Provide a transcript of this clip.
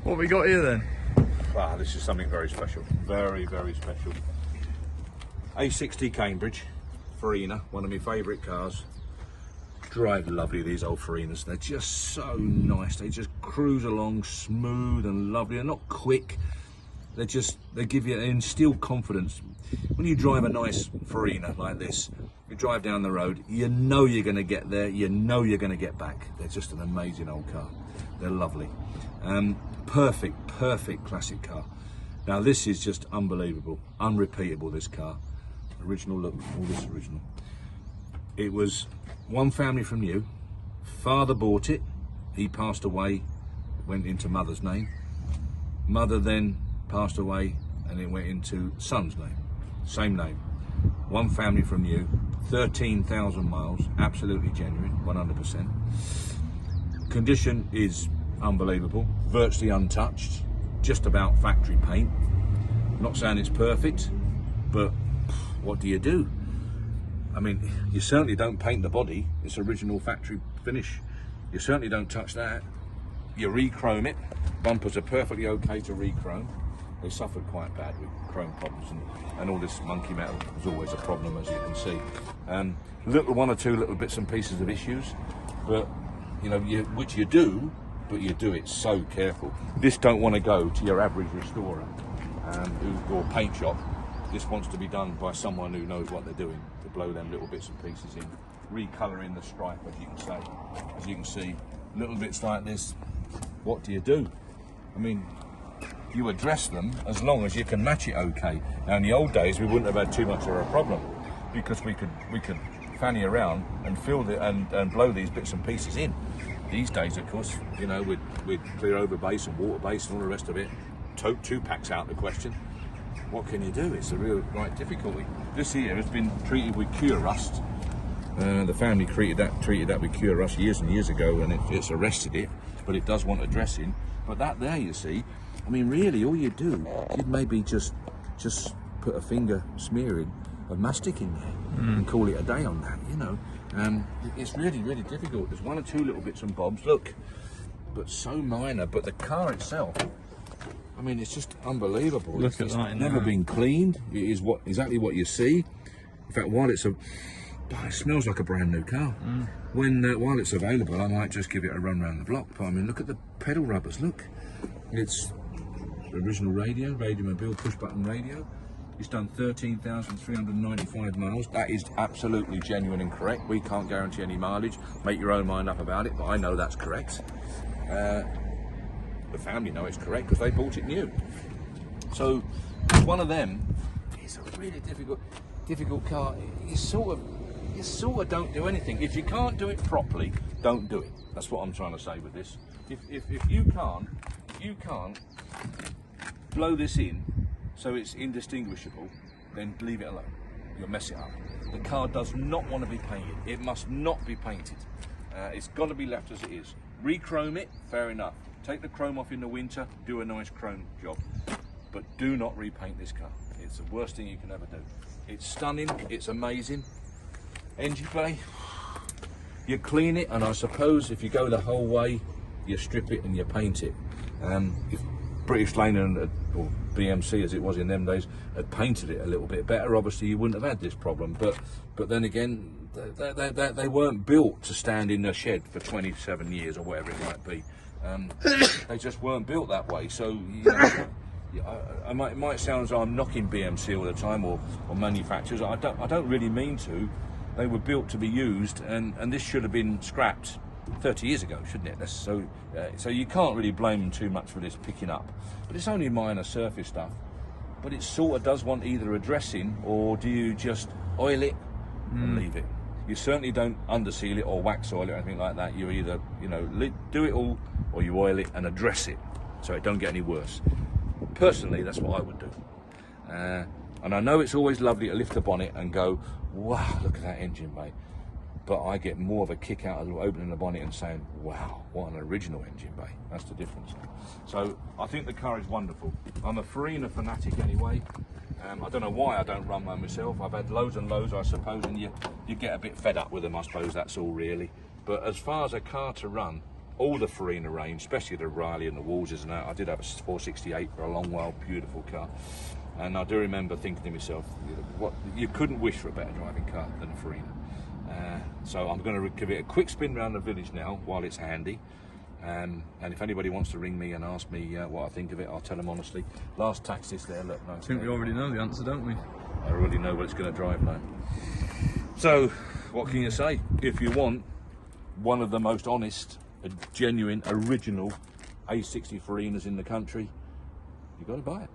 What we got here then? Wow, this is something very special. Very, very special. A60 Cambridge, Farina, one of my favourite cars. Drive lovely, these old Farinas. They're just so nice. They just cruise along smooth and lovely. They're not quick. They give you, they instill confidence. When you drive a nice Farina like this, you drive down the road, you know you're going to get there, you know you're going to get back. They're just an amazing old car. They're lovely. Perfect classic car. Now this is just unbelievable, unrepeatable, this car. Original, look, all this original. It was one family from you. Father bought it, he passed away, went into mother's name. Mother then passed away and it went into son's name, same name. One family from you, 13,000 miles, absolutely genuine, 100%. Condition is unbelievable, virtually untouched, just about factory paint. Not saying it's perfect, but what do you do? I mean, you certainly don't paint the body, it's original factory finish. You certainly don't touch that. You re-chrome it. Bumpers are perfectly okay to re-chrome. They suffered quite bad with chrome problems, and all this monkey metal was always a problem, as you can see. One or two little bits and pieces of issues, but you know, which you do, but you do it so careful. This don't want to go to your average restorer or paint shop. This wants to be done by someone who knows what they're doing, to blow them little bits and pieces in, recolouring the stripe, as you can see, little bits like this. What do you do? I mean, you address them as long as you can match it okay. Now in the old days we wouldn't have had too much of a problem, because we could fanny around and fill and blow these bits and pieces in. These days, of course, you know, with clear over base and water base and all the rest of it, two packs out the question. What can you do? It's a real right difficulty. This here has been treated with cure rust. The family treated that with cure rust years and years ago, and it's arrested it, but it does want addressing. But that there, you see, I mean, really, all you do, you'd maybe just put a finger smearing of mastic in there and call it a day on that, you know. It's really, really difficult. There's one or two little bits and bobs, look, but so minor. But the car itself, I mean, it's just unbelievable. Look at it's that. Never been cleaned. It is exactly what you see. In fact, while it smells like a brand new car. While it's available, I might just give it a run around the block. But I mean, look at the pedal rubbers. Look, it's original radio, Radiomobile push button radio. It's done 13,395 miles. That is absolutely genuine and correct. We can't guarantee any mileage. Make your own mind up about it, but I know that's correct. The family know it's correct because they bought it new. So it's one of them. It's a really difficult car. You sort of don't do anything. If you can't do it properly, don't do it. That's what I'm trying to say with this. If you can't blow this in so it's indistinguishable, then leave it alone. You'll mess it up. The car does not want to be painted. It must not be painted. It's got to be left as it is. Re-chrome it, fair enough. Take the chrome off in the winter, do a nice chrome job. But do not repaint this car. It's the worst thing you can ever do. It's stunning, it's amazing. Engine bay, you clean it, and I suppose if you go the whole way, you strip it and you paint it. If British Lane or BMC, as it was in them days, had painted it a little bit better, obviously you wouldn't have had this problem. But then again, they weren't built to stand in a shed for 27 years or whatever it might be. They just weren't built that way. So you know, it might sound as though I'm knocking BMC all the time or manufacturers. I don't really mean to. They were built to be used, and this should have been scrapped 30 years ago, shouldn't it? So you can't really blame them too much for this picking up. But it's only minor surface stuff. But it sort of does want either addressing, or do you just oil it and leave it? You certainly don't underseal it or wax oil it or anything like that. You either, you know, do it all, or you oil it and address it so it don't get any worse. Personally, that's what I would do. And I know it's always lovely to lift the bonnet and go, wow, look at that engine bay. But I get more of a kick out of opening the bonnet and saying, wow, what an original engine bay. That's the difference. So I think the car is wonderful. I'm a Farina fanatic anyway. I don't know why I don't run one myself. I've had loads and loads, I suppose, and you get a bit fed up with them, I suppose, that's all really. But as far as a car to run, all the Farina range, especially the Riley and the Wolsers and that. I did have a 468 for a long while, beautiful car. And I do remember thinking to myself, what, you couldn't wish for a better driving car than a Farina. So I'm going to give it a quick spin around the village now while it's handy. And if anybody wants to ring me and ask me what I think of it, I'll tell them honestly. Last taxis there, look. No, I think we already know the answer, don't we? I already know what it's going to drive now. So, what can you say? If you want one of the most honest, genuine, original A60 Farinas in the country, you've got to buy it.